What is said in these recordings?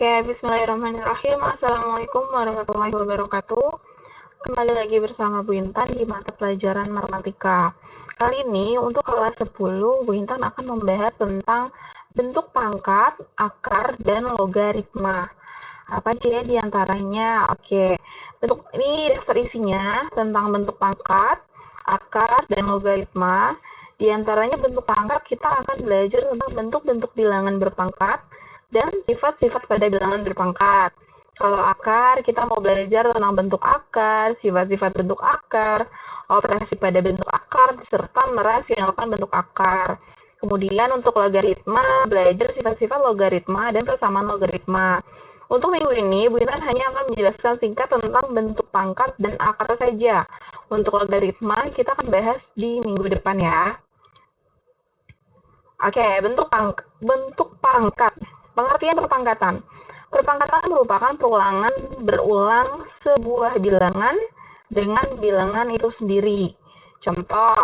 Oke, bismillahirrahmanirrahim. Assalamualaikum warahmatullahi wabarakatuh. Kembali lagi bersama Bu Intan di mata pelajaran matematika. Kali ini untuk kelas 10, Bu Intan akan membahas tentang bentuk pangkat, akar, dan logaritma. Apa aja ya di antaranya? Oke, bentuk ini daftar isinya tentang bentuk pangkat, akar, dan logaritma. Di antaranya bentuk pangkat kita akan belajar tentang bentuk-bentuk bilangan berpangkat dan sifat-sifat pada bilangan berpangkat. Kalau akar, kita mau belajar tentang bentuk akar, sifat-sifat bentuk akar, operasi pada bentuk akar, serta merasionalkan bentuk akar. Kemudian untuk logaritma, belajar sifat-sifat logaritma dan persamaan logaritma. Untuk minggu ini, Bu Intan hanya akan menjelaskan singkat tentang bentuk pangkat dan akar saja. Untuk logaritma, kita akan bahas di minggu depan ya. Oke, bentuk pangkat. Pengertian perpangkatan. Perpangkatan merupakan perulangan berulang sebuah bilangan dengan bilangan itu sendiri. Contoh,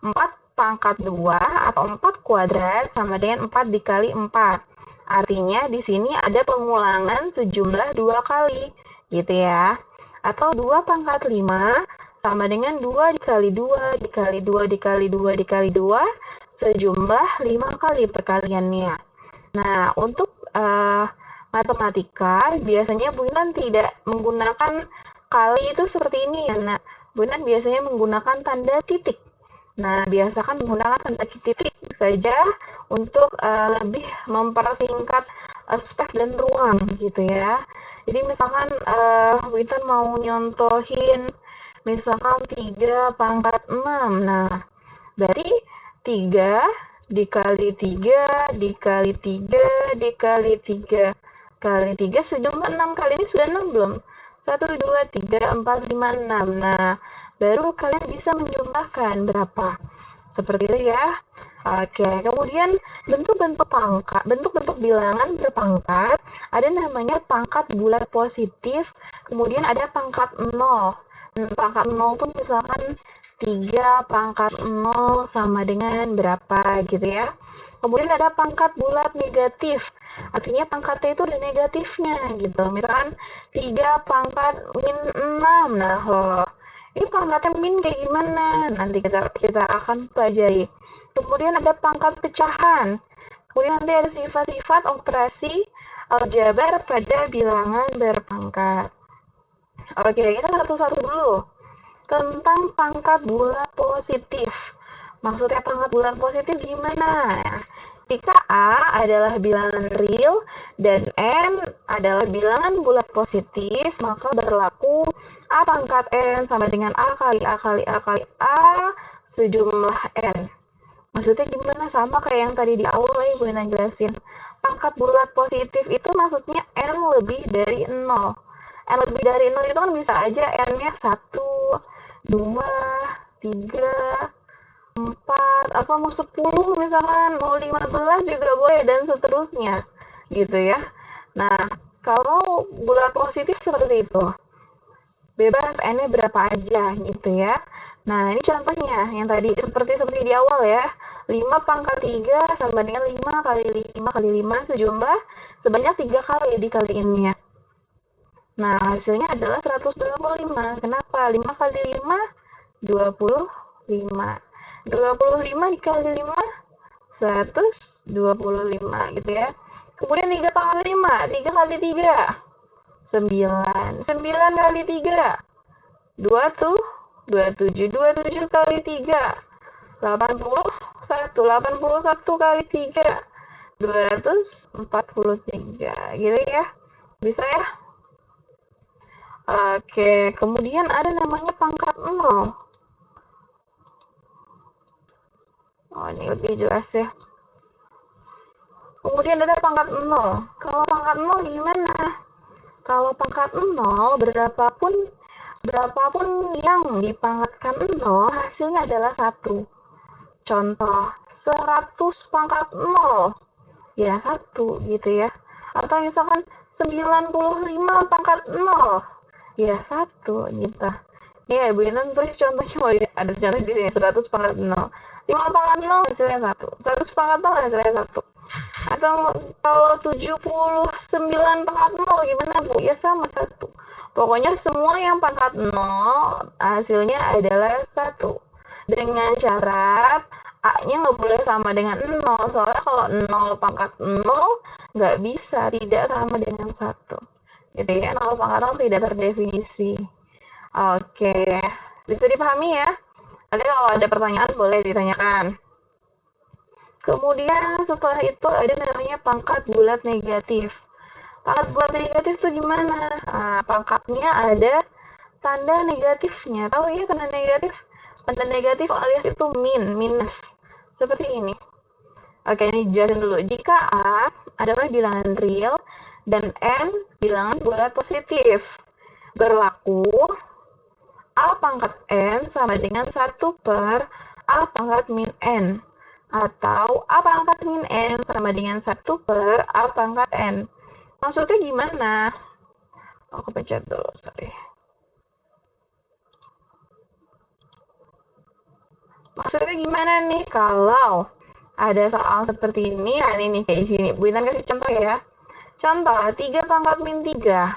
4 pangkat 2 atau 4 kuadrat sama dengan 4 dikali 4. Artinya di sini ada pengulangan sejumlah 2 kali, gitu ya. Atau 2 pangkat 5 sama dengan 2 dikali 2 dikali 2 dikali 2 dikali 2 sejumlah 5 kali perkaliannya. Nah, untuk matematika biasanya Bu Intan tidak menggunakan kali itu seperti ini ya. Nah, Bu Intan biasanya menggunakan tanda titik. Nah, biasakan menggunakan tanda titik saja untuk lebih mempersingkat space dan ruang gitu ya. Jadi misalkan Bu Intan mau nyontohin misalkan 3 pangkat 6. Nah, berarti 3 dikali 3 dikali 3 dikali 3 kali 3 sejumlah 6 kali ini sudah 6 belum? 1, 2, 3, 4, 5, 6. Nah, baru kalian bisa menjumlahkan berapa. Seperti itu ya. Oke, kemudian bentuk-bentuk bilangan berpangkat, ada namanya pangkat bulat positif, kemudian ada pangkat 0. Pangkat 0 tuh misalkan 3 pangkat 0 sama dengan berapa gitu ya. Kemudian ada pangkat bulat negatif. Artinya pangkatnya itu ada negatifnya gitu. Misalkan 3 pangkat min 6. Nah, loh, ini pangkatnya min kayak gimana? Nanti kita akan pelajari. Kemudian ada pangkat pecahan. Kemudian nanti ada sifat-sifat operasi aljabar pada bilangan berpangkat. Oke, kita satu-satu dulu. Tentang pangkat bulat positif. Maksudnya pangkat bulat positif gimana? Jika A adalah bilangan real dan N adalah bilangan bulat positif, maka berlaku A pangkat N sama dengan A kali A kali A kali A sejumlah N. Maksudnya gimana? Sama kayak yang tadi di awal ya Bu Intan jelasin. Pangkat bulat positif itu maksudnya N lebih dari 0. N lebih dari 0 itu kan bisa aja N-nya 1, 2, 3, 4, apa mau 10 misalkan, mau 15 juga boleh, dan seterusnya gitu ya. Nah, kalau bulat positif seperti itu, bebas N-nya berapa aja gitu ya. Nah, ini contohnya yang tadi seperti di awal ya. 5 pangkat 3 sama dengan 5 kali 5 kali 5 sejumlah sebanyak 3 kali dikaliinnya. Nah, hasilnya adalah 125. Kenapa? 5 kali 5, 25. 25 dikali 5, 125 gitu ya. Kemudian 3 pangkat 5, 3 kali 3, 9. 9 kali 3, 2 tuh, 27. 27 kali 3, 81. 81 kali 3, 243 gitu ya. Bisa ya? Oke, kemudian ada namanya pangkat 0. Oh, ini lebih jelas ya. Kemudian ada pangkat 0. Kalau pangkat 0 gimana? Kalau pangkat 0, berapapun yang dipangkatkan 0, hasilnya adalah 1. Contoh, 100 pangkat 0. Ya, 1 gitu ya. Atau misalkan 95 pangkat 0. Ya, 1 gitu. Ya, Bu Intan tulis contohnya, ada contoh di sini, 100 pangkat 0. 5 pangkat 0 hasilnya 1. 100 pangkat 0 hasilnya 1. Atau kalau 79 pangkat 0 gimana, Bu? Ya sama, 1. Pokoknya semua yang pangkat 0 hasilnya adalah 1. Dengan syarat A-nya nggak boleh sama dengan 0. Soalnya kalau 0 pangkat 0 nggak bisa, tidak sama dengan 1. Gitu ya, 0 pangkat 0 tidak terdefinisi. Oke, bisa dipahami ya? Nanti kalau ada pertanyaan boleh ditanyakan. Kemudian setelah itu ada namanya pangkat bulat negatif. Pangkat bulat negatif itu gimana? Nah, pangkatnya ada tanda negatifnya. Tahu ya tanda negatif? Tanda negatif alias itu minus. Seperti ini. Oke, ini jelasin dulu. Jika A adalah bilangan real dan N bilangan bulat positif, berlaku A pangkat N sama dengan 1 per A pangkat min N. Atau A pangkat min N sama dengan 1 per A pangkat N. Maksudnya gimana? Aku pencet dulu, sorry. Maksudnya gimana nih kalau ada soal seperti ini, nah ini kayak gini. Bu Intan kasih contoh ya. Contoh, 3 pangkat min 3.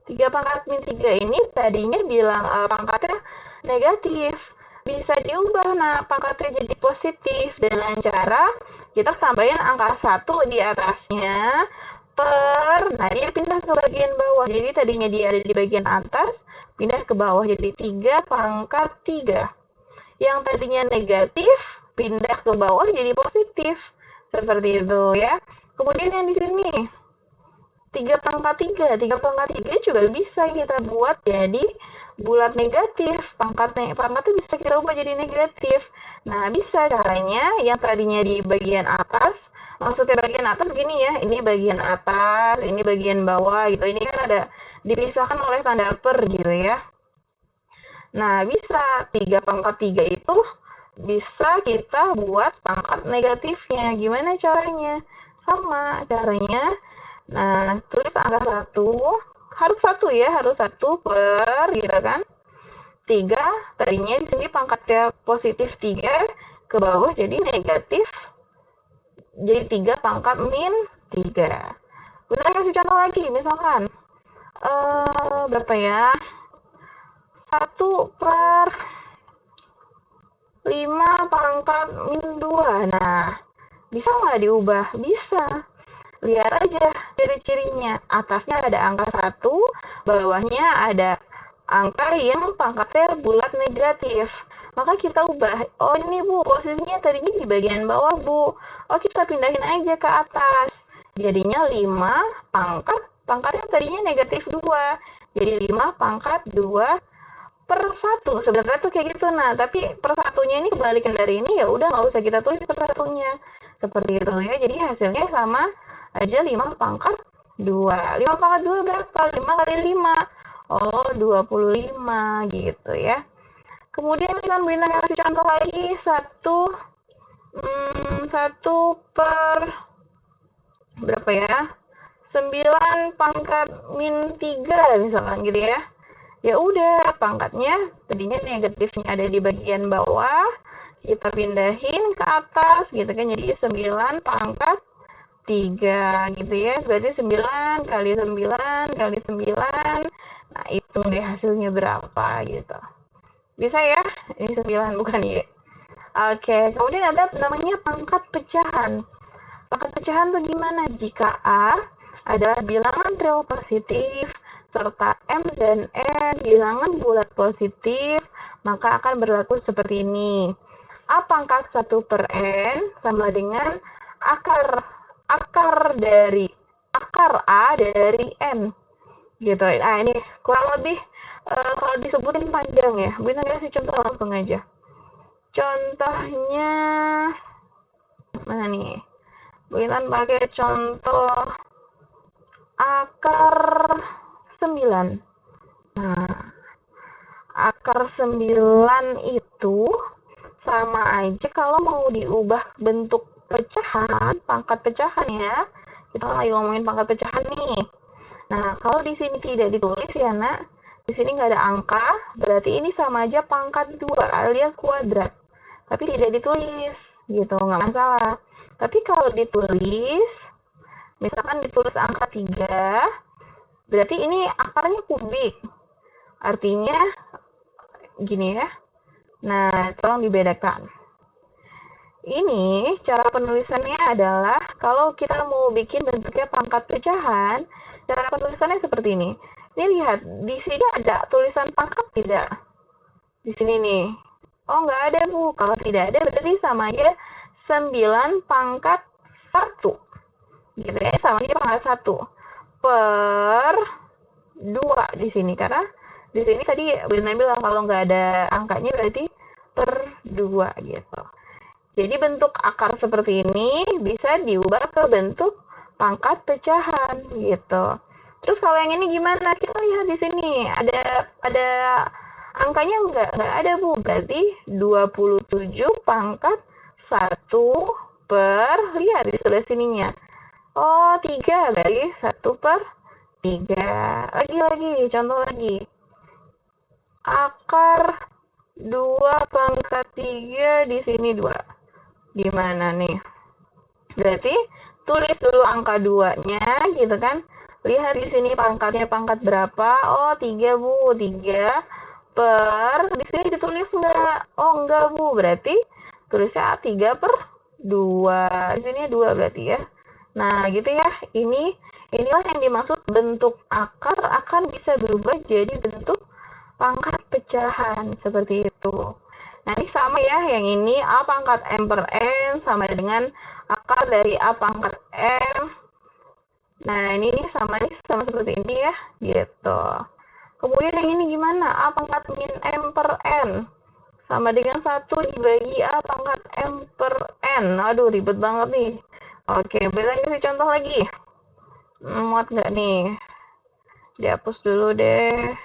3 pangkat min 3 ini tadinya bilang pangkatnya negatif. Bisa diubah, nah pangkatnya jadi positif dengan cara kita tambahin angka 1 di atasnya per, nah dia pindah ke bagian bawah. Jadi tadinya dia ada di bagian atas, pindah ke bawah jadi 3 pangkat 3. Yang tadinya negatif, pindah ke bawah jadi positif. Seperti itu ya. Kemudian yang di sini, 3 pangkat 3 juga bisa kita buat jadi bulat negatif. Pangkatnya bisa kita ubah jadi negatif. Nah, bisa caranya yang tadinya di bagian atas, maksudnya bagian atas gini ya, ini bagian atas, ini bagian bawah gitu. Ini kan ada dipisahkan oleh tanda per gitu ya. Nah, bisa 3 pangkat 3 itu bisa kita buat pangkat negatifnya. Gimana caranya? Sama caranya. Nah, tulis angka 1, harus 1 ya, harus 1 per, gitu kan. 3, tadinya di sini pangkatnya positif 3, ke bawah jadi negatif, jadi 3 pangkat min 3. Kita kasih contoh lagi, misalkan, berapa ya, 1 per 5 pangkat min 2. Nah, bisa nggak diubah? Bisa. Lihat aja ciri-cirinya. Atasnya ada angka 1, bawahnya ada angka yang pangkatnya bulat negatif. Maka kita ubah. Oh ini Bu, posisinya tadinya di bagian bawah Bu. Oh kita pindahin aja ke atas. Jadinya 5 pangkatnya tadinya negatif 2. Jadi 5 pangkat 2 per 1. Sebenarnya tuh kayak gitu. Nah, tapi per satunya ini kebalikan dari ini, ya udah nggak usah kita tulis per satunya. Seperti itu ya. Jadi hasilnya sama aja 5 pangkat 2. 5 pangkat 2 berapa? 5 kali 5. Oh, 25 gitu ya. Kemudian kita bisa kasih contoh lagi. 1 per berapa ya? 9 pangkat min 3 misalkan gitu ya. Ya udah, pangkatnya tadinya negatifnya ada di bagian bawah, kita pindahin ke atas gitu kan, jadi 9 pangkat 3 gitu ya. Berarti 9 kali 9 kali 9. Nah, hitung deh hasilnya berapa gitu. Bisa ya? Ini 9 bukan ya? Oke, kemudian ada namanya pangkat pecahan. Pangkat pecahan tuh gimana? Jika A adalah bilangan real positif serta M dan N bilangan bulat positif, maka akan berlaku seperti ini. A pangkat 1 per N sama dengan akar A dari N gitu. Nah ini kurang lebih kalau disebutin panjang ya. Bu Intan kasih contoh langsung aja. Contohnya mana nih? Bu Intan pakai contoh akar 9. Nah, akar 9 itu sama aja kalau mau diubah bentuk pecahan, pangkat pecahan ya. Kita lagi ngomongin pangkat pecahan nih. Nah, kalau di sini tidak ditulis ya, Nak, di sini nggak ada angka, berarti ini sama aja pangkat 2 alias kuadrat. Tapi tidak ditulis, gitu, nggak masalah. Tapi kalau ditulis, misalkan ditulis angka 3, berarti ini akarnya kubik. Artinya, gini ya. Nah, tolong dibedakan. Ini cara penulisannya adalah, kalau kita mau bikin bentuknya pangkat pecahan, cara penulisannya seperti ini. Ini lihat, di sini ada tulisan pangkat tidak? Di sini nih. Oh, nggak ada, Bu. Kalau tidak ada, berarti sama aja 9 pangkat 1. Gitu ya, sama aja pangkat 1. Per 2 di sini. Karena di sini tadi Bu Ina bilang, kalau nggak ada angkanya berarti per 2 gitu. Jadi bentuk akar seperti ini bisa diubah ke bentuk pangkat pecahan gitu. Terus kalau yang ini gimana? Kita lihat di sini ada angkanya nggak ada, Bu. Berarti 27 pangkat 1 per, lihat di sebelah sininya. Oh, 3, berarti 1 per 3. Lagi, contoh lagi. Akar 2 pangkat 3, di sini 2. Gimana nih? Berarti tulis dulu angka 2-nya gitu kan. Lihat di sini pangkatnya pangkat berapa? Oh, 3, Bu. 3 per, di sini ditulis enggak? Oh, enggak, Bu. Berarti tulisnya 3 per 2. Di sini 2 berarti ya. Nah, gitu ya. Inilah yang dimaksud bentuk akar akan bisa berubah jadi bentuk pangkat pecahan seperti itu. Nah, ini sama ya, yang ini A pangkat M per N sama dengan akar dari A pangkat M. Nah, ini sama seperti ini ya, gitu. Kemudian yang ini gimana? A pangkat min M per N sama dengan 1 dibagi A pangkat M per N. Aduh, ribet banget nih. Oke, boleh kasih contoh lagi. Muat nggak nih? Dihapus dulu deh.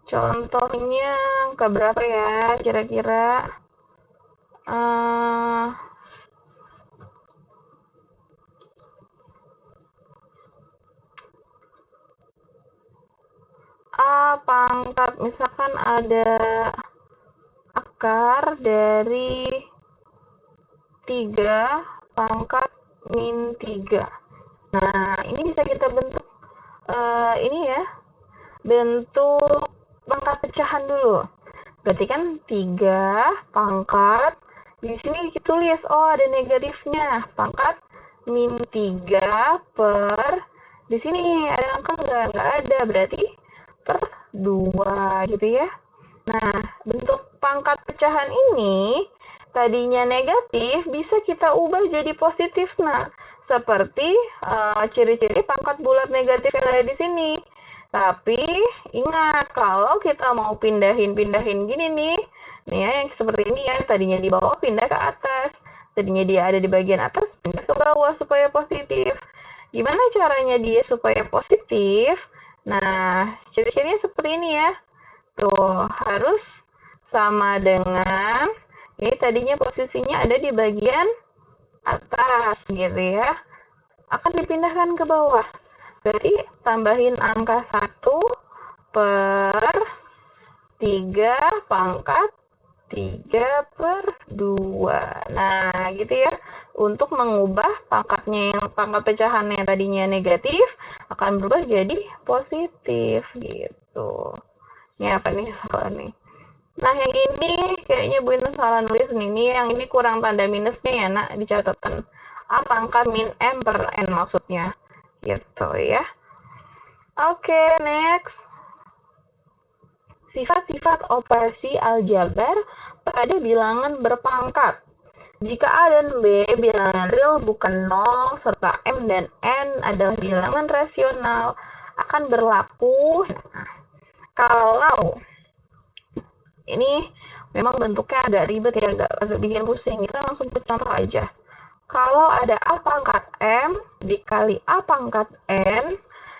Contohnya ke berapa ya kira-kira? A pangkat, misalkan ada akar dari 3 pangkat min 3. Nah, ini bisa kita bentuk ini ya, bentuk pangkat pecahan dulu. Berarti kan 3 pangkat, di sini ditulis, oh ada negatifnya, pangkat min 3 per, di sini ada angka nggak ada, berarti per 2 gitu ya. Nah, bentuk pangkat pecahan ini tadinya negatif bisa kita ubah jadi positif. Nah, seperti ciri-ciri pangkat bulat negatif yang ada di sini. Tapi ingat, kalau kita mau pindahin gini nih ya, yang seperti ini ya, tadinya di bawah pindah ke atas, tadinya dia ada di bagian atas pindah ke bawah supaya positif. Gimana caranya dia supaya positif? Nah, ciri-cirinya seperti ini ya. Tuh, harus sama dengan, ini tadinya posisinya ada di bagian atas gitu ya. Akan dipindahkan ke bawah. Berarti tambahin angka 1 per 3 pangkat 3 per 2. Nah, gitu ya. Untuk mengubah pangkatnya, yang pangkat pecahannya tadinya negatif akan berubah jadi positif gitu. Ini apa nih, salah nih. Nah, yang ini kayaknya Bu Intan salah nulis nih. Ini yang ini kurang tanda minusnya ya, Nak, di catatan. A pangkat min M per N maksudnya. Gitu ya. Oke, next. Sifat-sifat operasi aljabar pada bilangan berpangkat. Jika A dan B bilangan real bukan 0, serta M dan N adalah bilangan rasional, akan berlaku. Nah, kalau ini memang bentuknya agak ribet ya, agak bikin pusing. Kita langsung ke contoh aja. Kalau ada A pangkat M dikali A pangkat N,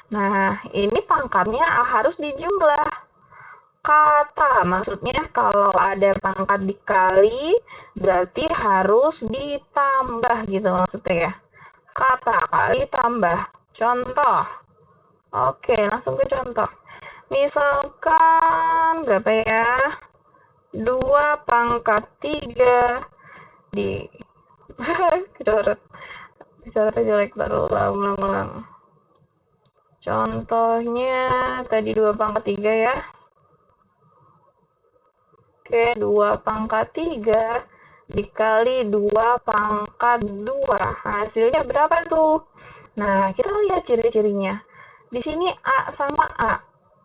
nah ini pangkatnya harus dijumlah. Kata, maksudnya kalau ada pangkat dikali, berarti harus ditambah gitu maksudnya ya. kata kali tambah. Contoh. Oke, langsung ke contoh. Misalkan berapa ya? 2 pangkat 3 di kecoret jelek, baru ulang. Contohnya tadi 2 pangkat 3 ya. Oke, 2 pangkat 3 dikali 2 pangkat 2. Hasilnya berapa tuh? Nah, kita lihat ciri-cirinya. Di sini A sama A.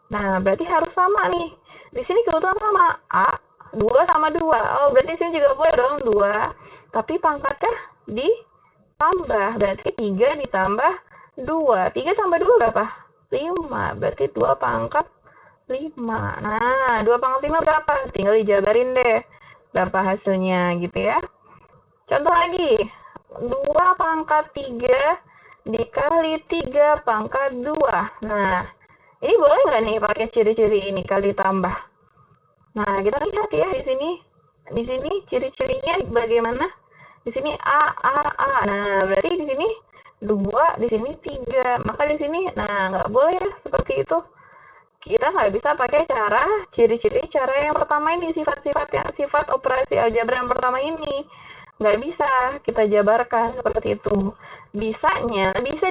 Nah, berarti harus sama nih. Di sini kebetulan sama A, 2 sama 2. Oh, berarti di sini juga boleh dong 2. Tapi pangkatnya ditambah. Berarti 3 ditambah 2. 3 tambah 2 berapa? 5. Berarti 2 pangkat 5. Nah, 2 pangkat 5 berapa? Tinggal dijabarin deh. Berapa hasilnya gitu ya. Contoh lagi. 2 pangkat 3 dikali 3 pangkat 2. Nah, ini boleh nggak nih pakai ciri-ciri ini kali tambah? Nah, kita lihat ya di sini. Di sini ciri-cirinya bagaimana? Di sini A, A, A. Nah, berarti di sini 2, di sini 3. Maka di sini, nah nggak boleh ya seperti itu. Kita nggak bisa pakai ciri-ciri cara yang pertama ini, sifat operasi aljabar yang pertama ini. Nggak bisa kita jabarkan seperti itu. Bisa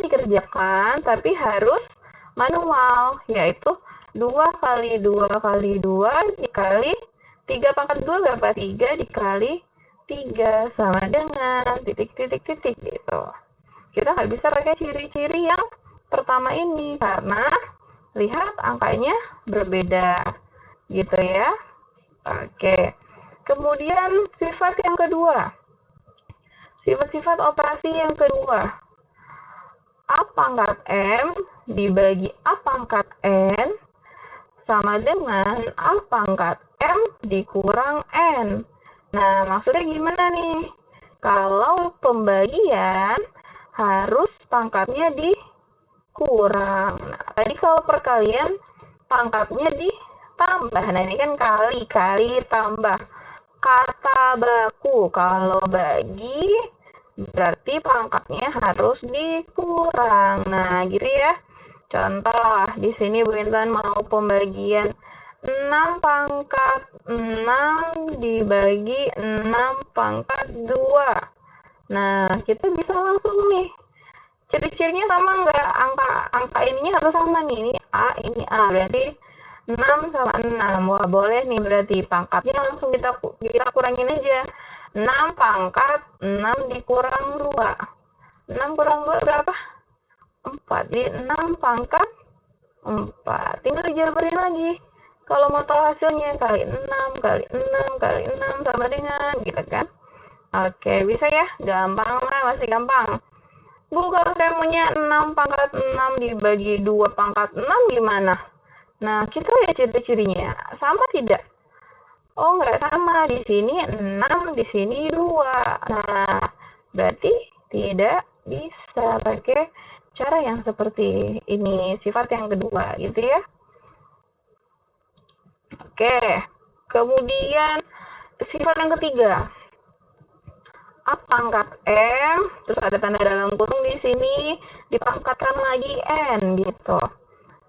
dikerjakan, tapi harus manual, yaitu 2 kali 2 kali 2 dikali 3 pangkat 2 berapa? 3 dikali 3 sama dengan titik gitu. Kita nggak bisa pakai ciri-ciri yang pertama ini, karena lihat angkanya berbeda gitu ya. Oke. Kemudian sifat yang kedua. Sifat-sifat operasi yang kedua. A pangkat M dibagi A pangkat N sama dengan A pangkat M dikurang N. Nah, maksudnya gimana nih? Kalau pembagian harus pangkatnya dikurang. Nah, tadi kalau perkalian pangkatnya ditambah. Nah, ini kan kali tambah. Kata baku, kalau bagi berarti pangkatnya harus dikurang. Nah, gitu ya. Contoh, di sini Bu Intan mau pembagian 6 pangkat 6 dibagi 6 pangkat 2. Nah, kita bisa langsung nih. Ciri-cirinya sama nggak? Angka ininya harus sama nih. Ini A, ini A. Berarti 6 sama 6. Wah, boleh nih berarti pangkatnya langsung kita kurangin aja. 6 pangkat 6 dikurang 2. 6 kurang 2 berapa? 4. Jadi 6 pangkat 4. Tinggal dijabarin lagi. Kalau mau tahu hasilnya, kali 6, kali 6, kali 6 sama dengan gitu kan. Oke, bisa ya? Gampang lah, masih gampang. Bu, kalau saya punya 6 pangkat 6 dibagi 2 pangkat 6 gimana? Nah, kita lihat ciri-cirinya. Sama tidak? Oh, nggak sama. Di sini 6, di sini 2. Nah, berarti tidak bisa pakai cara yang seperti ini. Sifat yang kedua, gitu ya. Oke. Kemudian, sifat yang ketiga. A pangkat M, terus ada tanda dalam kurung di sini, dipangkatkan lagi N, gitu.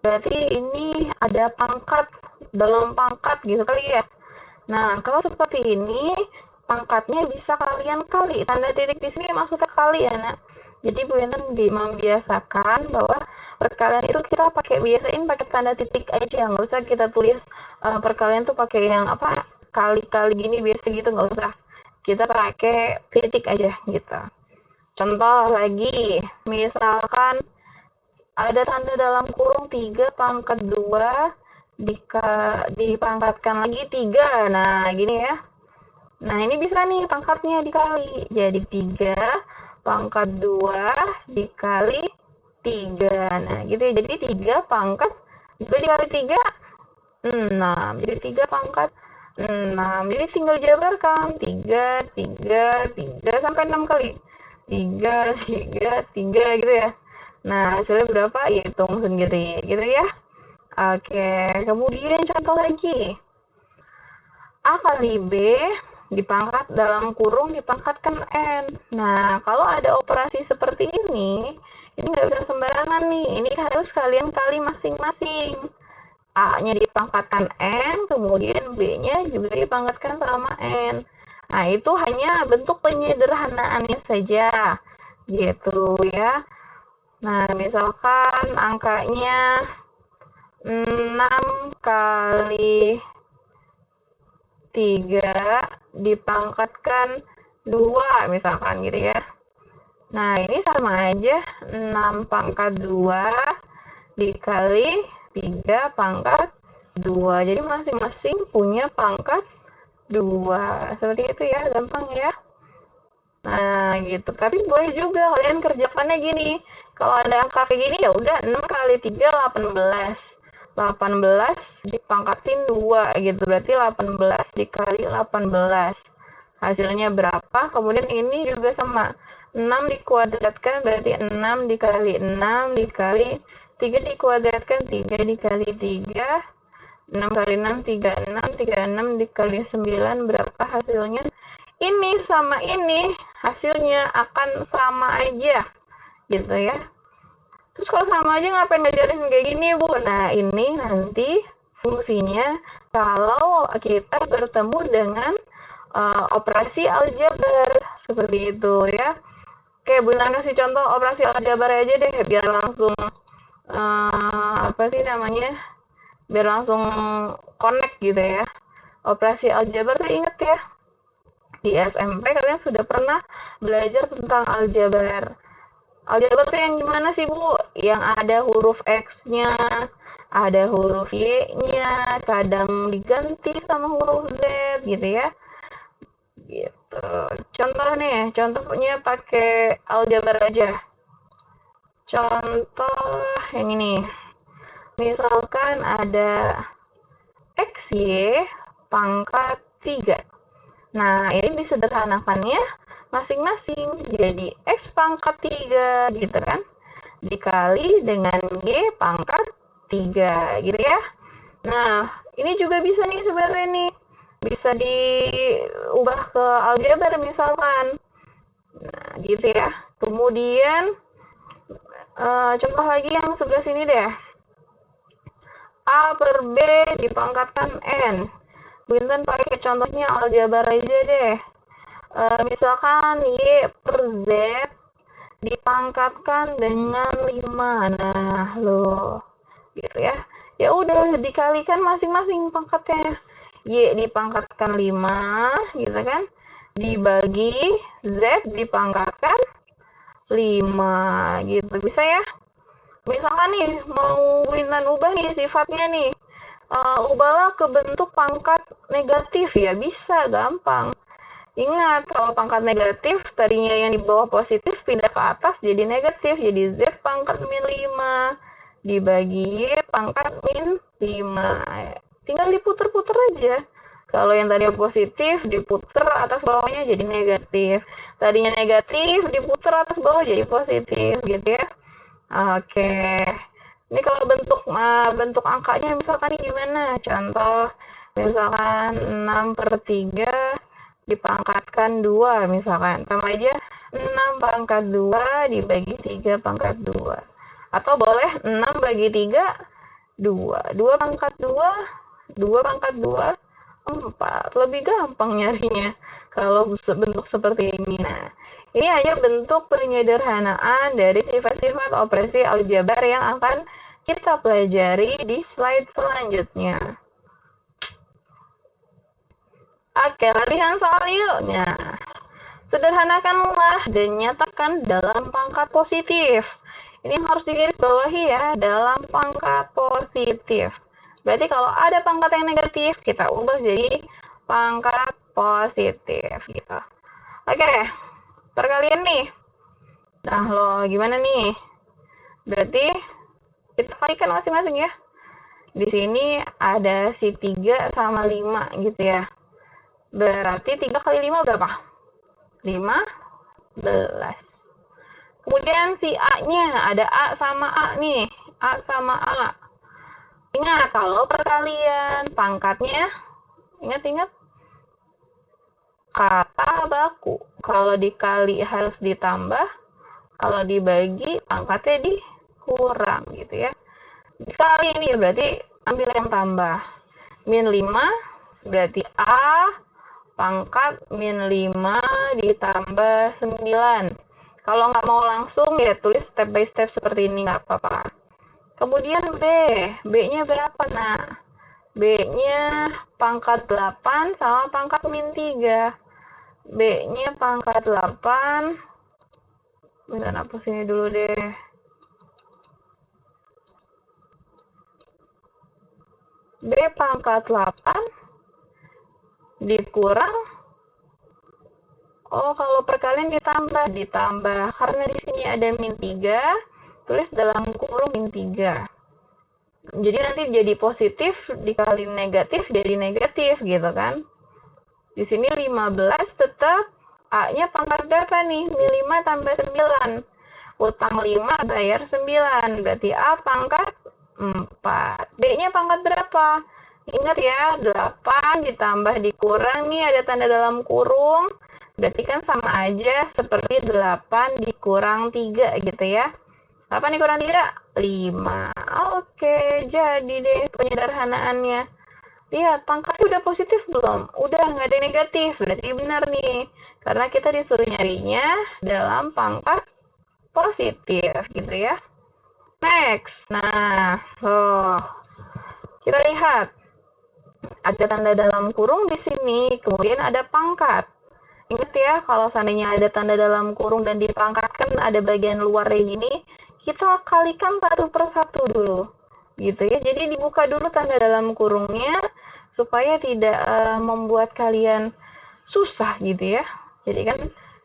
Berarti ini ada pangkat dalam pangkat gitu kali ya. Nah, kalau seperti ini, pangkatnya bisa kalian kali. Tanda titik di sini maksudnya kali ya, nak. Jadi Bu Intan membiasakan bahwa perkalian itu kita biasain pakai tanda titik aja, nggak usah kita tulis perkalian tuh pakai yang apa kali-kali gini biasa gitu, nggak usah. Kita pakai titik aja gitu. Contoh lagi, misalkan ada tanda dalam kurung 3 pangkat 2 dipangkatkan lagi 3. Nah, gini ya. Nah, ini bisa nih pangkatnya dikali. Jadi 3 pangkat 2 dikali 3. Nah, gitu ya. Jadi 3 pangkat 2 dikali 3, 6. Jadi 3 pangkat 6. Jadi tinggal jabarkan 3 sampai 6 kali. 3 gitu ya. Nah, hasilnya berapa? Hitung sendiri gitu ya. Oke, kemudian contoh lagi. A kali B dipangkat dalam kurung dipangkatkan N. Nah, kalau ada operasi seperti ini nggak bisa sembarangan nih, ini harus kalian kali masing-masing. A-nya dipangkatkan N, kemudian B-nya juga dipangkatkan sama N. Nah, itu hanya bentuk penyederhanaannya saja, gitu ya. Nah, misalkan angkanya 6 kali 3 dipangkatkan 2 misalkan gitu ya. Nah, ini sama aja 6 pangkat 2 dikali 3 pangkat 2. Jadi masing-masing punya pangkat 2. Seperti itu ya, gampang ya. Nah, gitu. Tapi boleh juga kalian kerjakannya gini. Kalau ada angka kayak gini ya udah 6 kali 3 18. 18 dipangkatin 2 gitu. Berarti 18 dikali 18. Hasilnya berapa? Kemudian ini juga sama. 6 dikuadratkan berarti 6 dikali 6 dikali 3 dikuadratkan 3 dikali 3. 6 kali 6 36, 36 dikali 9 berapa hasilnya? Ini sama ini hasilnya akan sama aja gitu ya. Terus kalau sama aja ngapain ngajarin kayak gini Bu? Nah, ini nanti fungsinya kalau kita bertemu dengan operasi aljabar seperti itu ya. Oke, Bunda kasih contoh operasi aljabar aja deh biar langsung apa sih namanya? Biar langsung connect gitu ya. Operasi aljabar tuh inget ya, di SMP kalian sudah pernah belajar tentang aljabar. Aljabar tuh yang gimana sih Bu? Yang ada huruf X-nya, ada huruf Y-nya, kadang diganti sama huruf Z gitu ya. Gitu. Contoh nih, contohnya pakai aljabar aja. Contoh yang ini. Misalkan ada XY pangkat 3. Nah, ini disederhanakannya masing-masing jadi X pangkat 3 gitu kan, dikali dengan Y pangkat 3 gitu ya. Nah, ini juga bisa nih sebenarnya nih, bisa diubah ke aljabar misalkan. Nah, gitu ya. Kemudian contoh lagi yang sebelah sini deh. A per B dipangkatkan N. Bintan pakai contohnya aljabar aja deh. Misalkan Y per Z dipangkatkan dengan 5. Nah, loh. Gitu ya. Ya udah dikalikan masing-masing pangkatnya. Y dipangkatkan 5, gitu kan? Dibagi Z dipangkatkan 5 gitu. Bisa ya? Misalkan nih mau Bintan ubah nih sifatnya nih. Ubahlah ke bentuk pangkat negatif ya, bisa, gampang. Ingat, kalau pangkat negatif, tadinya yang di bawah positif, pindah ke atas jadi negatif, jadi Z pangkat min 5, dibagi Y pangkat min 5. Tinggal diputer-puter aja. Kalau yang tadinya positif, diputer atas bawahnya jadi negatif. Tadinya negatif, diputer atas bawah jadi positif, gitu ya. Oke. Ini kalau bentuk angkanya misalkan ini gimana? Contoh, misalkan 6 per 3 dipangkatkan 2 misalkan. Sama aja 6 pangkat 2 dibagi 3 pangkat 2. Atau boleh 6 bagi 3, 2. 2 pangkat 2, 2 pangkat 2, 4. Lebih gampang nyarinya kalau bentuk seperti ini. Nah, ini hanya bentuk penyederhanaan dari sifat-sifat operasi aljabar yang akan kita pelajari di slide selanjutnya. Oke, latihan soal yuk. Nah, sederhanakanlah dan nyatakan dalam pangkat positif. Ini yang harus digarisbawahi ya, dalam pangkat positif. Berarti kalau ada pangkat yang negatif, kita ubah jadi pangkat positif gitu. Oke, perkalian nih. Nah, lo gimana nih? Berarti kita kalikan masing-masing ya. Di sini ada si 3 sama 5 gitu ya. Berarti 3 kali 5 berapa? 15. Kemudian si A-nya, ada A sama A nih. A sama A. Ingat, kalau perkalian pangkatnya, ingat-ingat, kata baku. Kalau dikali harus ditambah, kalau dibagi pangkatnya dikurang gitu ya. Dikali ini berarti ambil yang tambah. Min 5 berarti A pangkat min 5 ditambah 9. Kalau nggak mau langsung ya tulis step by step seperti ini, nggak apa-apa. Kemudian B-nya berapa nak? B-nya pangkat 8 sama pangkat min 3. B-nya pangkat 8. Bentar, hapus ini dulu deh. B pangkat 8 dikurang, oh kalau perkalian ditambah karena di sini ada min 3, tulis dalam kurung min 3. Jadi nanti jadi positif dikali negatif jadi negatif gitu kan. Di sini 15 tetap A-nya pangkat berapa nih? Min 5 tambah 9. Utang 5 bayar 9. Berarti A pangkat 4. B-nya pangkat berapa? Ingat ya, 8 ditambah dikurang nih ada tanda dalam kurung. Berarti kan sama aja seperti 8 dikurang 3 gitu ya. 8 dikurang 3? 5. Oke, jadi deh penyederhanaannya. Lihat, pangkatnya udah positif belum? Udah, nggak ada negatif. Berarti benar nih. Karena kita disuruh nyarinya dalam pangkat positif gitu ya. Next. Nah, kita lihat. Ada tanda dalam kurung di sini, kemudian ada pangkat. Ingat ya, kalau seandainya ada tanda dalam kurung dan dipangkatkan ada bagian luarnya gini, kita kalikan satu per satu dulu. Gitu ya. Jadi dibuka dulu tanda dalam kurungnya supaya tidak membuat kalian susah gitu ya. Jadi kan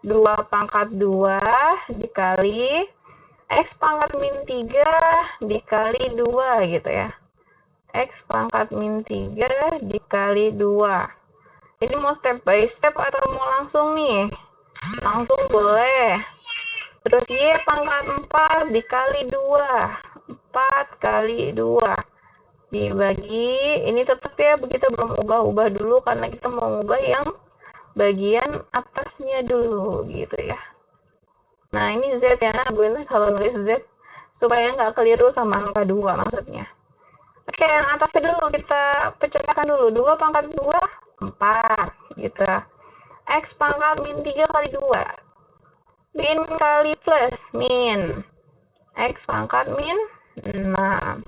2 pangkat 2 dikali X pangkat min 3 dikali 2 gitu ya. X pangkat min 3 dikali 2. Ini mau step by step atau mau langsung nih? Langsung boleh. Terus Y pangkat 4 dikali 2. 4 kali 2. Dibagi, ini tetap ya, kita belum ubah-ubah dulu karena kita mau ubah yang bagian atasnya dulu gitu ya. Nah ini Z ya, nah gue kalau nulis Z supaya nggak keliru sama angka 2 maksudnya. Oke, yang atasnya dulu kita pecahkan dulu. 2 pangkat 2, 4 gitu. X pangkat min 3 kali 2. Min kali plus, min. X pangkat min 6.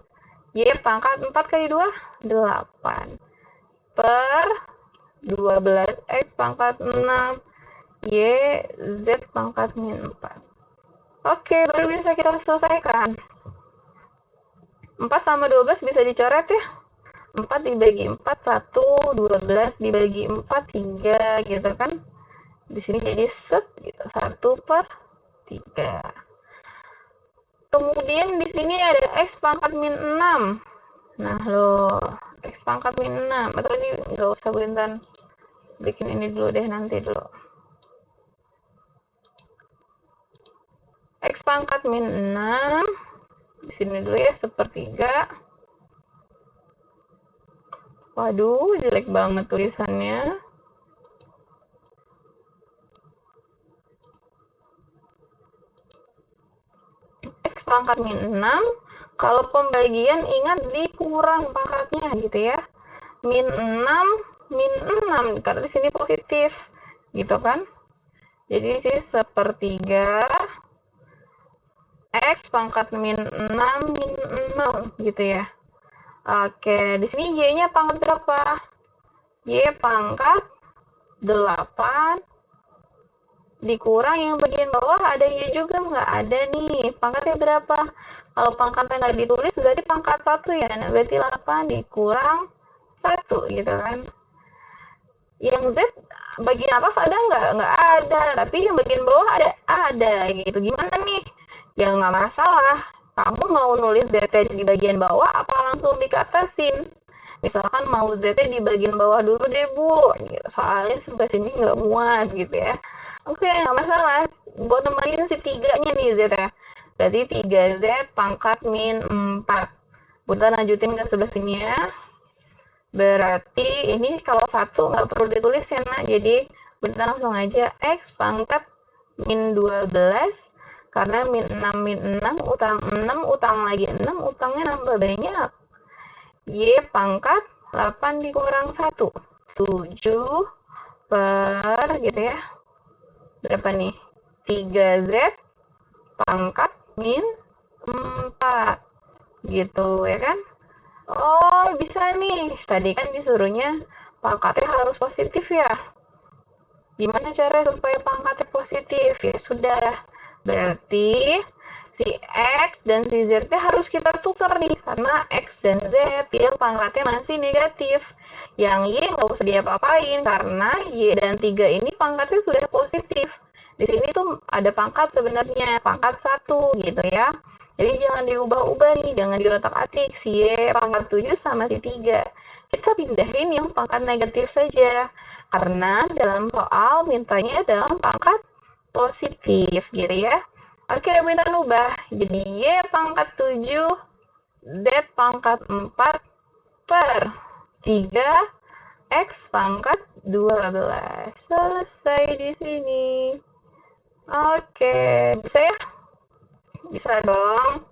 Y pangkat 4 kali 2, 8. Per 12. X pangkat 6. Y, Z pangkat min 4. Oke, baru bisa kita selesaikan. 4 sama 12 bisa dicoret ya. 4 dibagi 4, 1, 12 dibagi 4, 3 gitu kan. Di sini jadi set gitu, 1 per 3. Kemudian di sini ada X pangkat min 6. Nah, loh, X pangkat min 6. Atau ini nggak usah bentar. Bikin ini dulu deh, nanti dulu. X pangkat min 6. Di sini dulu ya, sepertiga. Waduh, jelek banget tulisannya. X pangkat min 6. Kalau pembagian ingat dikurang pangkatnya gitu ya. Min 6, min 6. Karena di sini positif. Gitu kan. Jadi di sini sepertiga. X pangkat min 6 min 6 gitu ya. Oke, di sini Y-nya pangkat berapa? Y pangkat 8 dikurang yang bagian bawah ada Y juga nggak? Ada nih. Pangkatnya berapa? Kalau pangkatnya nggak ditulis berarti pangkat 1 ya. Nah, berarti 8 dikurang 1 gitu kan. Yang Z bagian atas ada nggak? Nggak ada. Tapi yang bagian bawah ada gitu. Gimana nih? Ya nggak masalah. Kamu mau nulis ZT di bagian bawah apa langsung dikatasin? Misalkan mau ZT di bagian bawah dulu deh Bu. Soalnya sebelah sini nggak muat gitu ya. Oke, nggak masalah. Buat nemenin si 3-nya nih ZT. Berarti 3Z pangkat min 4. Bentar lanjutin ke sebelah sini ya. Berarti ini kalau 1 nggak perlu ditulis ya nak. Jadi Bunda langsung aja X pangkat min 12, karena min 6 utang 6, utang lagi 6, utangnya nambah banyak. Y pangkat 8 dikurang 1, 7 per gitu ya. Berapa nih? 3Z pangkat min 4. Gitu ya kan? Oh, bisa nih. Tadi kan disuruhnya pangkatnya harus positif ya. Gimana cara supaya pangkatnya positif? Ya sudah. Berarti si X dan si Z harus kita tukar nih. Karena X dan Z yang pangkatnya masih negatif. Yang Y nggak usah diapa-apain. Karena Y dan 3 ini pangkatnya sudah positif. Di sini tuh ada pangkat sebenarnya. Pangkat 1 gitu ya. Jadi jangan diubah-ubah nih. Jangan diotak-atik. Si Y pangkat 7 sama si 3. Kita pindahin yang pangkat negatif saja. Karena dalam soal mintanya dalam pangkat positif gitu ya. Oke, minta ubah. Jadi Y pangkat 7, Z pangkat 4 per 3, X pangkat 12. Selesai di sini. Oke, bisa ya? Bisa dong.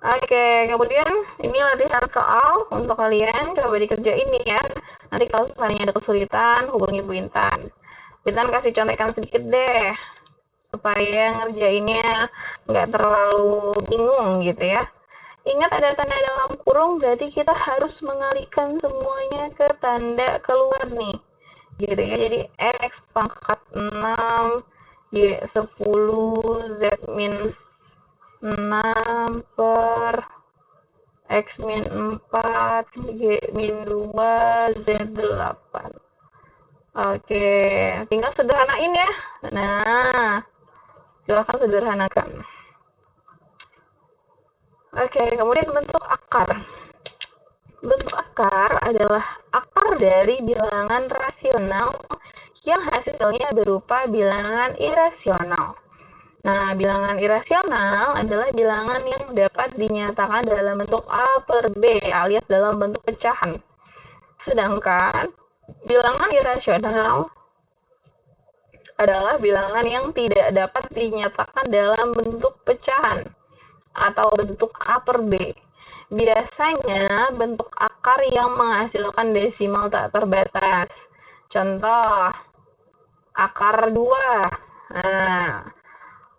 Oke, kemudian ini latihan soal untuk kalian. Coba dikerjain nih ya. Nanti kalau misalnya ada kesulitan, hubungi Bu Intan. Bu Intan kasih contekan sedikit deh, supaya ngerjainnya nggak terlalu bingung gitu ya. Ingat ada tanda dalam kurung, berarti kita harus mengalihkan semuanya ke tanda keluar nih. Gitu ya, jadi X pangkat 6, Y 10, Z min 6 per X min 4, Y min 2, Z 8. Oke, tinggal sederhanain ya. Nah, silahkan sederhanakan. Oke, kemudian bentuk akar. Bentuk akar adalah akar dari bilangan rasional yang hasilnya berupa bilangan irasional. Nah, bilangan irasional adalah bilangan yang dapat dinyatakan dalam bentuk A per B alias dalam bentuk pecahan. Sedangkan bilangan irasional adalah bilangan yang tidak dapat dinyatakan dalam bentuk pecahan atau bentuk A per B. Biasanya bentuk akar yang menghasilkan desimal tak terbatas. Contoh, akar 2. Nah,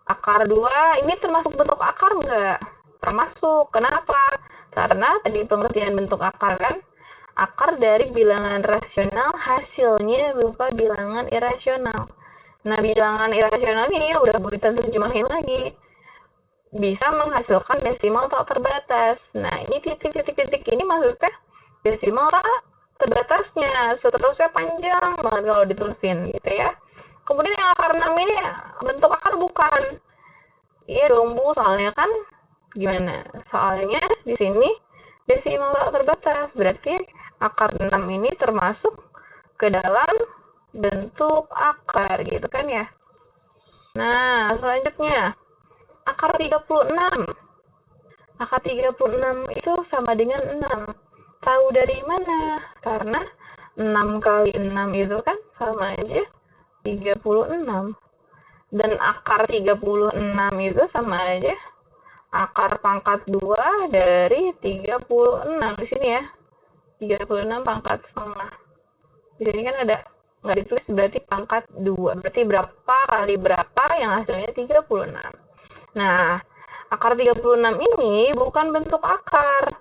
akar 2 ini termasuk bentuk akar nggak? Termasuk. Kenapa? Karena tadi pengertian bentuk akar kan, akar dari bilangan rasional hasilnya berupa bilangan irasional. Nah, bilangan irasional ini udah bukan terjemahin lagi. Bisa menghasilkan desimal tak terbatas. Nah, ini titik-titik ini maksudnya desimal tak terbatasnya. Seterusnya panjang banget kalau diterusin gitu ya. Kemudian yang akar 6 ini bentuk akar bukan. Iya dong Bu, soalnya kan gimana? Soalnya di sini desimal tak terbatas. Berarti akar 6 ini termasuk ke dalam bentuk akar gitu kan ya. Nah, selanjutnya akar 36. Akar 36 itu sama dengan 6. Tahu dari mana? Karena 6 kali 6 itu kan sama aja 36. Dan akar 36 itu sama aja akar pangkat 2 dari 36. Di sini ya, 36 pangkat setengah. Di sini kan ada, nggak ditulis berarti pangkat 2. Berarti berapa kali berapa yang hasilnya 36. Nah, akar 36 ini bukan bentuk akar.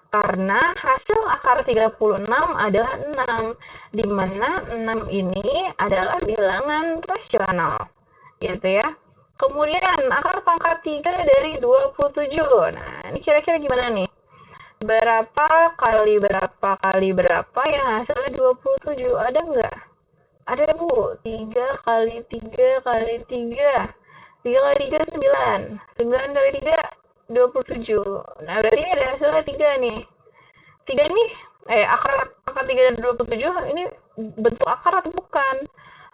Karena hasil akar 36 adalah 6. Di mana 6 ini adalah bilangan rasional. Gitu ya. Kemudian akar pangkat 3 dari 27. Nah, ini kira-kira gimana nih? Berapa kali berapa yang hasilnya 27? Ada nggak? Ada Bu. 3 kali 3 kali 3. 3 kali 3, 9. 9 kali 3, 27. Nah, berarti ini ada hasilnya 3 nih. 3 ini, akar 3 dan 27, ini bentuk akar atau bukan?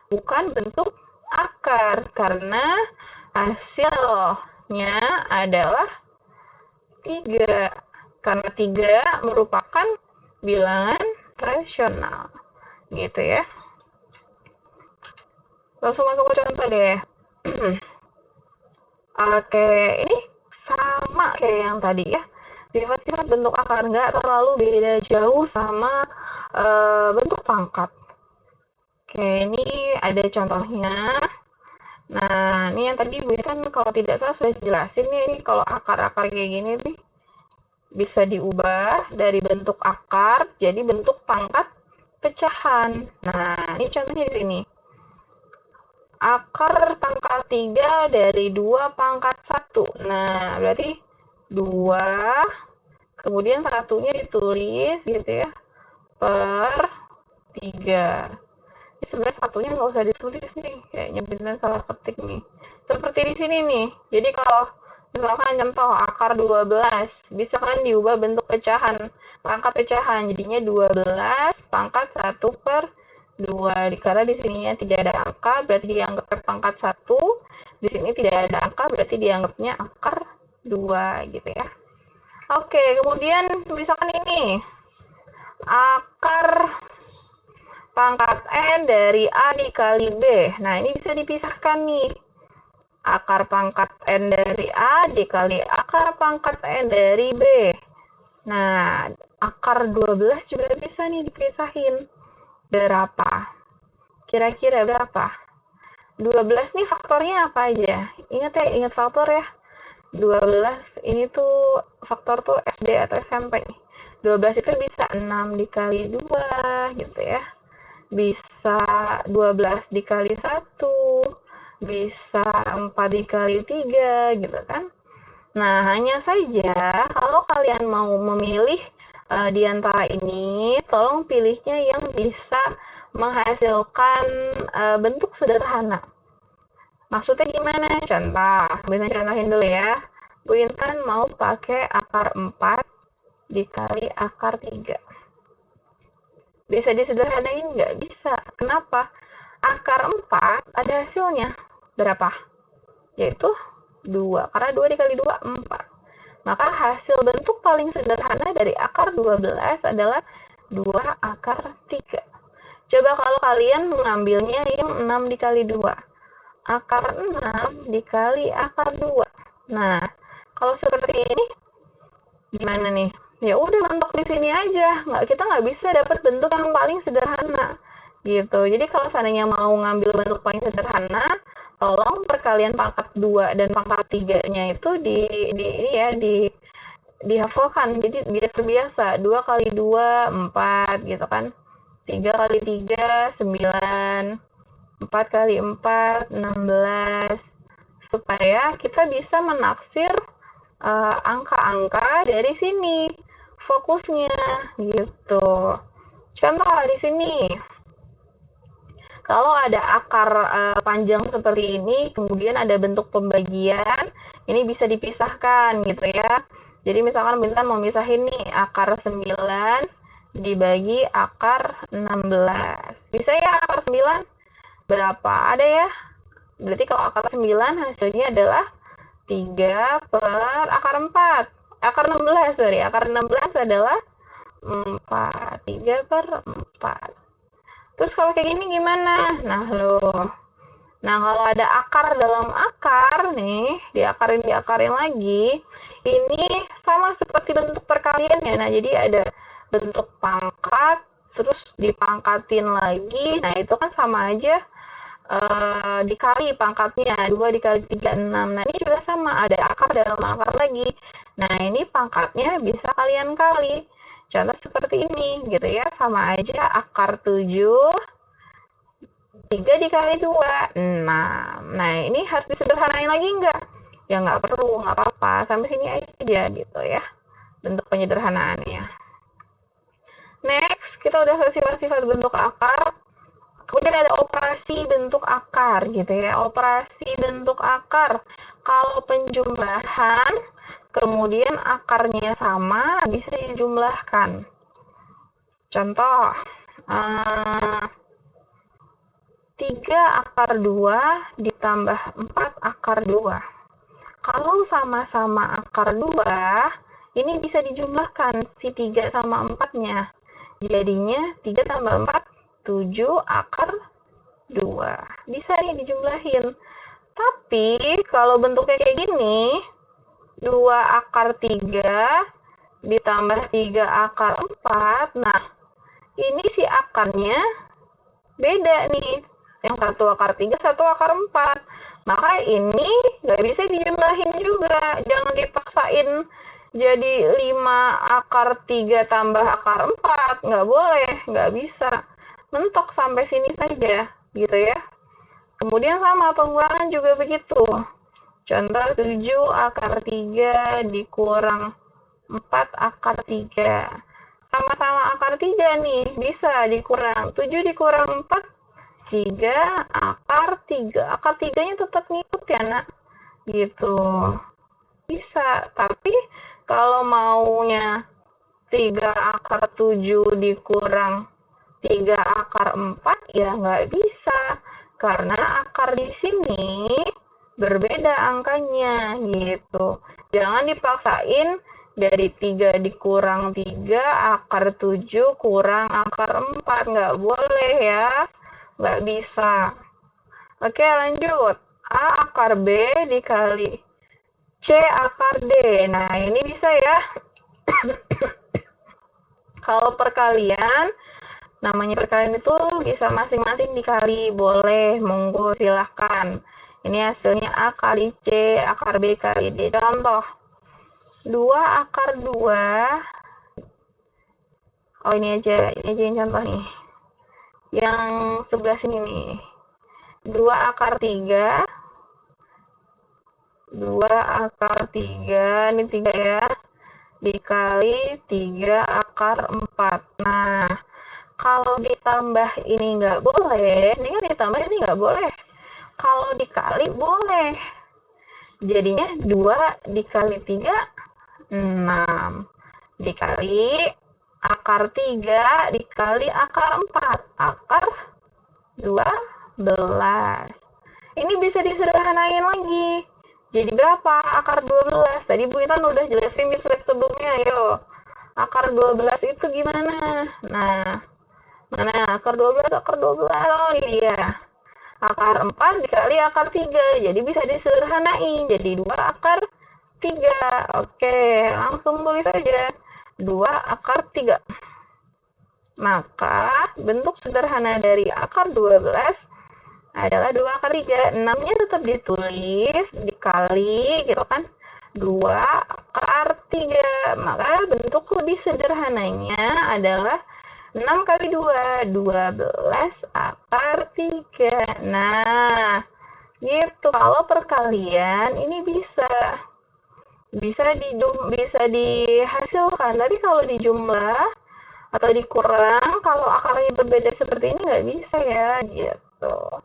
Bukan bentuk akar, karena hasilnya adalah 3. Karena 3 merupakan bilangan rasional. Gitu ya. Langsung masuk ke contoh deh. Oke, ini sama kayak yang tadi ya. Sifat-sifat bentuk akar nggak terlalu beda jauh sama bentuk pangkat. Oke, ini ada contohnya. Nah, ini yang tadi Bu Intan kalau tidak salah sudah jelasin nih, ini kalau akar-akar kayak gini nih bisa diubah dari bentuk akar jadi bentuk pangkat pecahan. Nah, ini contohnya di sini. Akar pangkat 3 dari 2 pangkat 1. Nah, berarti 2, kemudian satunya ditulis gitu ya, per 3. Ini sebenarnya satunya nggak usah ditulis nih, kayaknya beneran salah ketik nih. Seperti di sini nih, jadi kalau misalkan contoh akar 12, bisa kan diubah bentuk pecahan, pangkat pecahan, jadinya 12 pangkat 1 per 2. Karena di sininya tidak ada angka, berarti dianggap pangkat 1, di sini tidak ada angka, berarti dianggapnya akar 2 gitu ya. Oke, kemudian misalkan ini, akar pangkat N dari A dikali B. Nah, ini bisa dipisahkan nih. Akar pangkat N dari A dikali akar pangkat N dari B. Nah, akar 12 juga bisa nih dipisahin. Berapa? Kira-kira berapa? 12 nih faktornya apa aja? Ingat ya, ingat faktor ya. 12 ini tuh faktor tuh SD atau SMP. 12 itu bisa 6 dikali 2 gitu ya. Bisa 12 dikali 1, bisa 4 dikali 3 gitu kan. Nah, hanya saja kalau kalian mau memilih di antara ini, tolong pilihnya yang bisa menghasilkan bentuk sederhana. Maksudnya gimana? Contoh, bisa contohin dulu ya. Bu Intan mau pakai akar 4 dikali akar 3. Bisa disederhanain nggak? Bisa. Kenapa? Akar 4 ada hasilnya. Berapa? Yaitu 2. Karena 2 dikali 2, 4. Maka hasil bentuk paling sederhana dari akar 12 adalah 2 akar 3. Coba kalau kalian mengambilnya yang 6 dikali 2. Akar 6 dikali akar 2. Nah, kalau seperti ini, gimana nih? Ya udah mentok di sini aja. Kita nggak bisa dapat bentuk yang paling sederhana. Gitu. Jadi kalau seandainya mau ngambil bentuk paling sederhana, tolong perkalian pangkat 2 dan pangkat 3-nya itu dihafalkan. Jadi biar terbiasa. 2 kali 2, 4 gitu kan. 3 kali 3, 9. 4 kali 4, 16. Supaya kita bisa menaksir angka-angka dari sini. Fokusnya gitu. Contoh di sini. Kalau ada akar panjang seperti ini, kemudian ada bentuk pembagian, ini bisa dipisahkan gitu ya. Jadi misalkan Bintan mau misahin nih akar 9 dibagi akar 16. Bisa ya akar 9? Berapa? Ada ya? Berarti kalau akar 9 hasilnya adalah 3 per akar 4. Akar 16, sorry. Akar 16 adalah 4. 3 per 4. Terus kalau kayak gini gimana? Nah, loh. Nah, kalau ada akar dalam akar nih, diakarin lagi, ini sama seperti bentuk perkalian ya. Nah, jadi ada bentuk pangkat, terus dipangkatin lagi. Nah, itu kan sama aja dikali pangkatnya. 2 dikali 3, 6. Nah, ini juga sama, ada akar dalam akar lagi. Nah, ini pangkatnya bisa kalian kali. Contoh seperti ini gitu ya, sama aja akar 7, 3 dikali 2, 6. Nah, ini harus disederhanain lagi nggak? Ya nggak perlu, nggak apa-apa. Sampai sini aja gitu ya, bentuk penyederhanaannya. Next, kita udah ke sifat-sifat bentuk akar. Kemudian ada operasi bentuk akar gitu ya. Operasi bentuk akar. Kalau penjumlahan, kemudian akarnya sama, bisa dijumlahkan. Contoh, 3 akar 2 ditambah 4 akar 2. Kalau sama-sama akar 2, ini bisa dijumlahkan si 3 sama 4-nya. Jadinya 3 tambah 4, 7 akar 2. Bisa nih dijumlahin. Tapi kalau bentuknya kayak gini, 2 akar 3 ditambah 3 akar 4. Nah, ini si akarnya beda nih. Yang 1 akar 3, 1 akar 4. Maka ini nggak bisa dijumlahin juga. Jangan dipaksain jadi 5 akar 3 tambah akar 4. Nggak boleh, nggak bisa. Mentok sampai sini saja, gitu ya. Kemudian sama pengurangan juga begitu. Contoh 7 akar 3 dikurang 4 akar 3. Sama-sama akar 3 nih, bisa dikurang. 7 dikurang 4, 3 akar 3. Akar 3-nya tetap ngikut ya, nak. Gitu. Bisa, tapi kalau maunya 3 akar 7 dikurang 3 akar 4, ya nggak bisa. Karena akar di sini berbeda angkanya, gitu. Jangan dipaksain dari 3 dikurang 3, akar 7 kurang akar 4. Nggak boleh ya. Nggak bisa. Oke, lanjut. A akar B dikali C akar D. Nah, ini bisa ya. Kalau perkalian, namanya perkalian itu bisa masing-masing dikali. Boleh, monggo silahkan. Ini hasilnya A kali C, akar B kali D. Contoh, 2 akar 2. Oh, ini aja yang contoh nih. Yang sebelah sini nih. 2 akar 3. 2 akar 3, ini 3 ya, dikali 3 akar 4. Nah, kalau ditambah ini nggak boleh, ini kan ditambah ini nggak boleh. Kalau dikali boleh. Jadinya 2 dikali 3, 6. Dikali akar 3 dikali akar 4. Akar 12. Ini bisa disederhanain lagi. Jadi berapa akar 12? Tadi Bu Intan udah jelasin di slide sebelumnya, ayo. Akar 12 itu gimana? Nah, mana akar 12? Akar 12, oh ini dia. Akar 4 dikali akar 3, jadi bisa disederhanain. Jadi 2 akar 3. Oke, langsung tulis saja. 2 akar 3. Maka, bentuk sederhana dari akar 12 adalah 2 akar 3. 6-nya tetap ditulis, dikali, gitu kan. 2 akar 3. Maka bentuk lebih sederhananya adalah 6 kali 2, 12 akar 3. Nah, gitu. Kalau perkalian, ini bisa dihasilkan. Tapi kalau dijumlah atau dikurang, kalau akarnya berbeda seperti ini nggak bisa ya, gitu.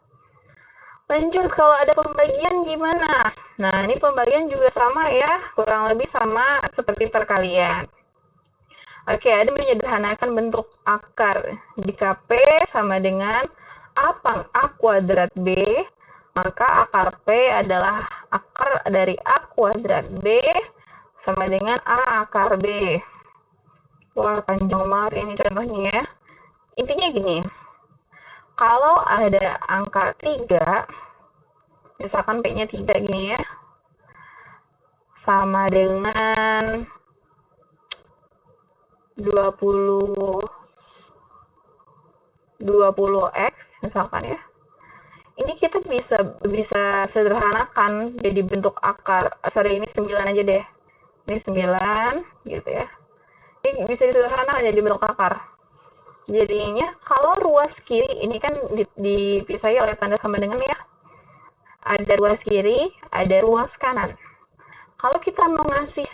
Lanjut, kalau ada pembagian gimana? Nah, ini pembagian juga sama ya, kurang lebih sama seperti perkalian. Oke, ada menyederhanakan bentuk akar. Jika P sama dengan A pang A kuadrat B, maka akar P adalah akar dari A kuadrat B sama dengan A akar B. Wah, panjang banget ini contohnya ya. Intinya gini, kalau ada angka 3, misalkan P-nya 3 gini ya, sama dengan 20x misalkan ya. Ini kita bisa sederhanakan jadi bentuk akar. Sorry, ini 9 aja deh. Ini 9 gitu ya. Ini bisa disederhanakan jadi bentuk akar. Jadinya kalau ruas kiri ini kan dipisahi oleh tanda sama dengan ya. Ada ruas kiri, ada ruas kanan. Kalau kita mau ngasih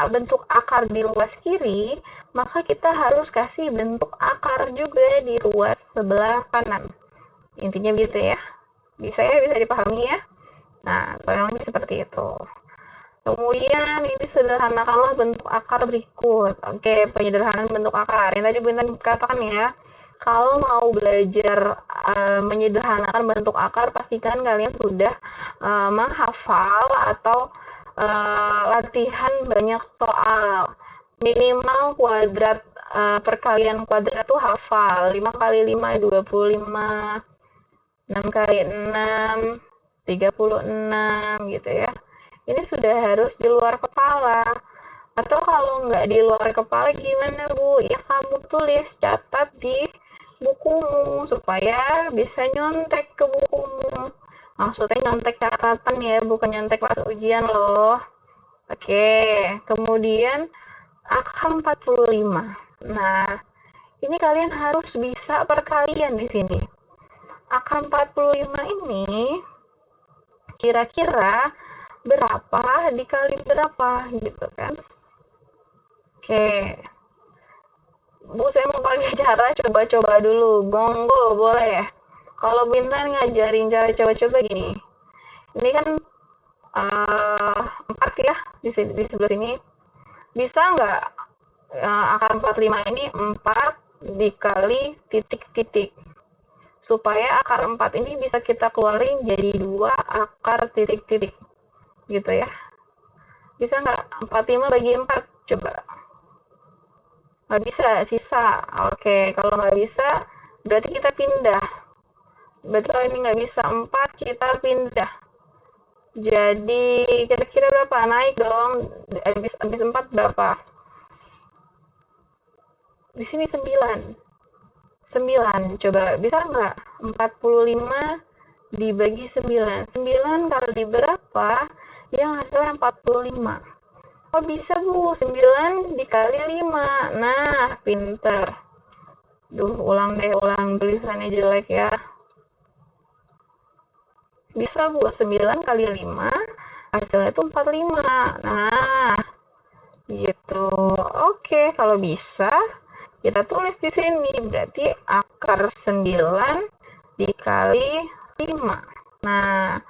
bentuk akar di ruas kiri, maka kita harus kasih bentuk akar juga di ruas sebelah kanan. Intinya gitu ya. Bisa dipahami ya. Nah, kurang lebih seperti itu. Kemudian ini sederhanakanlah bentuk akar berikut. Oke, penyederhanaan bentuk akar. Yang tadi Bu Intan katakan ya, kalau mau belajar menyederhanakan bentuk akar, pastikan kalian sudah menghafal atau latihan banyak soal. Minimal perkalian kuadrat tuh hafal. 5 kali 5, 25. 6 kali 6, 36 gitu ya. Ini sudah harus di luar kepala. Atau kalau nggak di luar kepala gimana Bu? Ya kamu tulis, catat di bukumu supaya bisa nyontek ke bukumu. Maksudnya nyontek catatan ya, bukan nyontek pas ujian loh. Oke, kemudian angka 45. Nah, ini kalian harus bisa perkalian di sini. Angka 45 ini kira-kira berapa dikali berapa gitu kan. Oke, Bu, saya mau pakai cara coba-coba dulu. Monggo, boleh ya? Kalau Bintan ngajarin cara coba-coba gini. Ini kan 4 ya di sebelah sini. Bisa nggak angka 45 ini 4 dikali titik-titik? Supaya akar 4 ini bisa kita keluarin jadi 2 akar titik-titik. Gitu ya. Bisa nggak? 45 bagi 4? Coba. Nggak bisa, sisa. Oke, kalau nggak bisa, berarti kita pindah. Berarti kalau ini nggak bisa 4, kita pindah. Jadi, kira-kira berapa? Naik dong. Habis 4 berapa? Di sini 9. 9. Coba, bisa nggak? 45 dibagi 9. 9 kali berapa? Yang hasilnya 45. Oh, bisa Bu. 9 dikali 5. Nah, pinter. Duh, ulang deh, ulang. Tulisannya jelek ya. Bisa Bu, 9 kali 5, hasilnya itu 45. Nah, gitu. Oke, kalau bisa, kita tulis di sini. Berarti akar 9 dikali 5. Nah,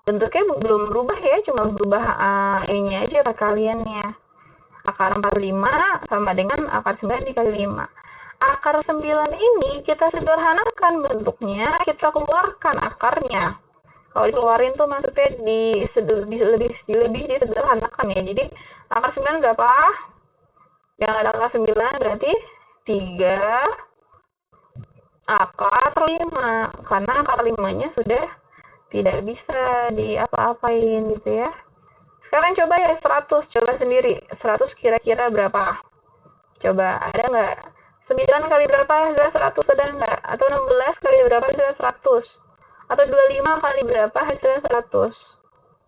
bentuknya belum berubah ya, cuma berubah ininya aja perkaliannya. Akar 45 sama dengan akar 9 dikali 5. Akar 9 ini kita sederhanakan bentuknya, kita keluarkan akarnya. Kalau dikeluarin tuh maksudnya lebih disederhanakan ya. Jadi akar 9 berapa? Yang ada akar 9 berarti 3 akar 5. Karena akar 5-nya sudah tidak bisa diapa-apain gitu ya. Sekarang coba ya 100, coba sendiri. 100 kira-kira berapa? Coba, ada nggak? 9 kali berapa hasilnya 100, ada nggak? Atau 16 kali berapa hasilnya 100? Atau 25 kali berapa hasilnya 100?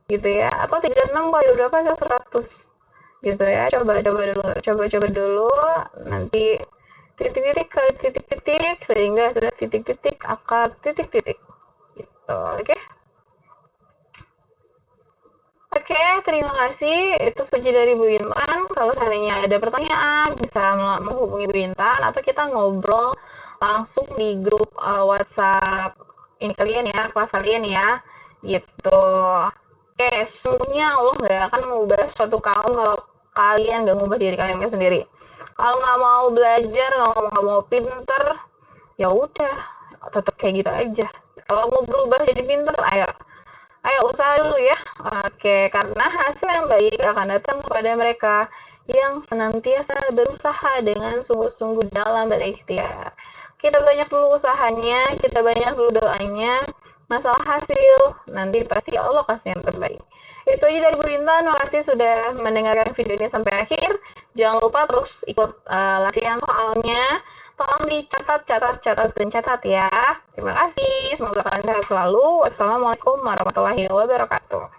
Gitu ya. Atau 36 kali berapa hasilnya 100? Gitu ya. Coba dulu. Nanti titik-titik kali titik-titik sehingga sudah titik-titik akar titik-titik. Gitu. Oke. Oke, terima kasih. Itu saja dari Bu Intan. Kalau seandainya ada pertanyaan, bisa menghubungi Bu Intan atau kita ngobrol langsung di grup WhatsApp ini kalian ya, kelas kalian ya. Gitu. Oke, sesungguhnya Allah nggak akan mengubah suatu kaum kalau kalian nggak ngubah diri kalian sendiri. Kalau nggak mau belajar, nggak mau pinter, ya udah, tetap kayak gitu aja. Kalau mau berubah jadi pinter, ayo usaha dulu ya. Oke, karena hasil yang baik akan datang kepada mereka yang senantiasa berusaha dengan sungguh-sungguh dalam berikhtiar. Kita banyak dulu usahanya, kita banyak dulu doanya, masalah hasil, nanti pasti Allah kasih yang terbaik. Itu aja dari Bu Intan, makasih sudah mendengarkan video ini sampai akhir. Jangan lupa terus ikut latihan soalnya. Tolong dicatat, dan catat ya. Terima kasih. Semoga kalian sehat selalu. Wassalamualaikum warahmatullahi wabarakatuh.